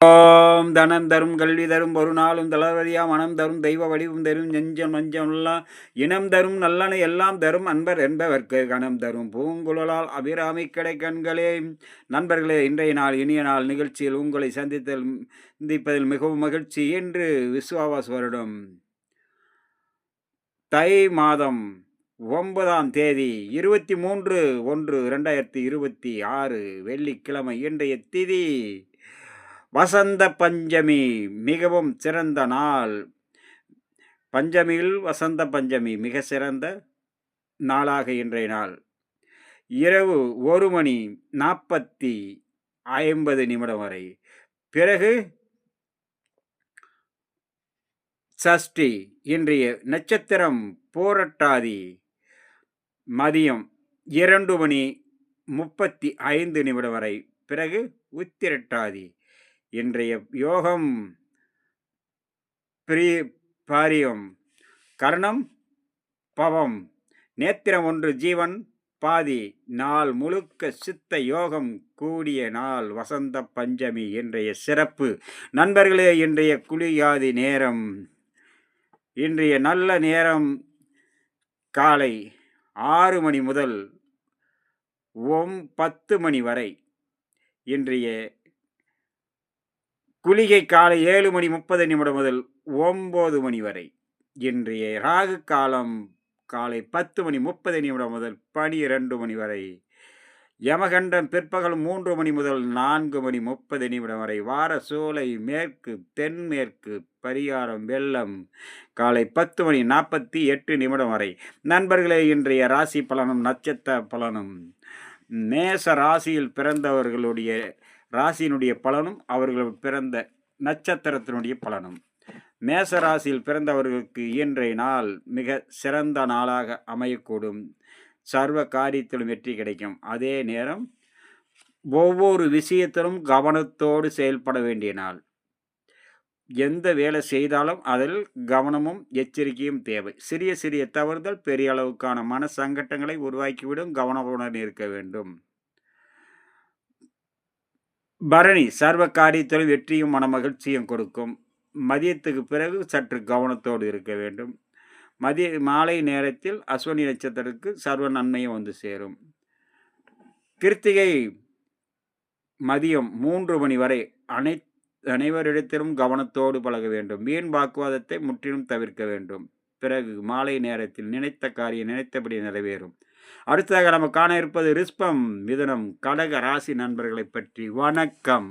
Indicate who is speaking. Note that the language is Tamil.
Speaker 1: ஓம் தனம் தரும் கல்வி தரும் ஒரு நாளும் தளர்வதியா மனம் தரும் தெய்வ வடிவம் தரும் நெஞ்சம் நஞ்சமெல்லாம் இனம் தரும் நல்லன எல்லாம் தரும் அன்பர் என்பவர்க்கு கணம் தரும் பூங்குழலால் அபிராமி கடை கண்களே. நண்பர்களே, இன்றைய நாள் இனிய நாள் நிகழ்ச்சியில் உங்களை சந்திப்பதில் மிகவும் மகிழ்ச்சி. என்று விசுவாவாஸ் வருடம் தை மாதம் 9ஆம் தேதி 23/1/2026 வெள்ளிக்கிழமை. இன்றைய திதி வசந்த பஞ்சமி. மிகவும் சிறந்த நாள். பஞ்சமியில் வசந்த பஞ்சமி மிக சிறந்த நாளாக இன்றைய நாள். இரவு 1:40 வரை. பிறகு சஷ்டி. இன்றைய நட்சத்திரம் பூரட்டாதி. மதியம் 2:35 வரை. பிறகு உத்திரட்டாதி. இன்றைய யோகம் பாரியம். கர்ணம் பவம். நேத்திரம் 1 ஜீவன் பாதி. நாள் முழுக்க சித்த யோகம் கூடிய நாள் வசந்த பஞ்சமி. இன்றைய சிறப்பு நண்பர்களே, இன்றைய குளியாதி நேரம். இன்றைய நல்ல நேரம் காலை 6 மணி முதல் 10 மணி வரை. இன்றைய குளிகை காலை 7:30 முதல் 9 மணி வரை. இன்றைய ராகு காலம் காலை 10:30 முதல் 12 மணி வரை. யமகண்டம் பிற்பகல் 3 மணி முதல் 4:30 வரை. வார சூலை மேற்கு தென்மேற்கு. பரிகாரம் வெள்ளம் காலை 10:48 வரை. நண்பர்களே, இன்றைய ராசி பலனும் நட்சத்திர பலனும். மேச ராசியில் பிறந்தவர்களுடைய ராசியினுடைய பலனும் அவர்கள் பிறந்த நட்சத்திரத்தினுடைய பலனும். மேச ராசியில் பிறந்தவர்களுக்கு இன்றைய நாள் மிக சிறந்த நாளாக அமையக்கூடும். சர்வ காரியத்திலும் வெற்றி கிடைக்கும். அதே நேரம் ஒவ்வொரு விஷயத்திலும் கவனத்தோடு செயல்பட வேண்டிய நாள். எந்த வேலை செய்தாலும் அதில் கவனமும் எச்சரிக்கையும் தேவை. சிறிய சிறிய தவறுதல் பெரிய அளவுக்கான மன சங்கட்டங்களை உருவாக்கிவிடும். கவனமுடன் இருக்க வேண்டும். பரணி சர்வ காரியத்திலும் வெற்றியும் மன மகிழ்ச்சியும் கொடுக்கும். மதியத்துக்கு பிறகு சற்று கவனத்தோடு இருக்க வேண்டும். மாலை நேரத்தில் அஸ்வினி நட்சத்திரத்துக்கு சர்வ நன்மையும் வந்து சேரும். கிருத்திகை மதியம் 3 மணி வரை. அனைவரிடத்திலும் கவனத்தோடு பழக வேண்டும். வீண் வாக்குவாதத்தை முற்றிலும் தவிர்க்க வேண்டும். பிறகு மாலை நேரத்தில் நினைத்த காரியம் நினைத்தபடி நிறைவேறும். அடுத்ததாக நம்ம காண இருப்பது ரிஷபம் மிதுனம் கடக ராசி நண்பர்களை பற்றி. வணக்கம்.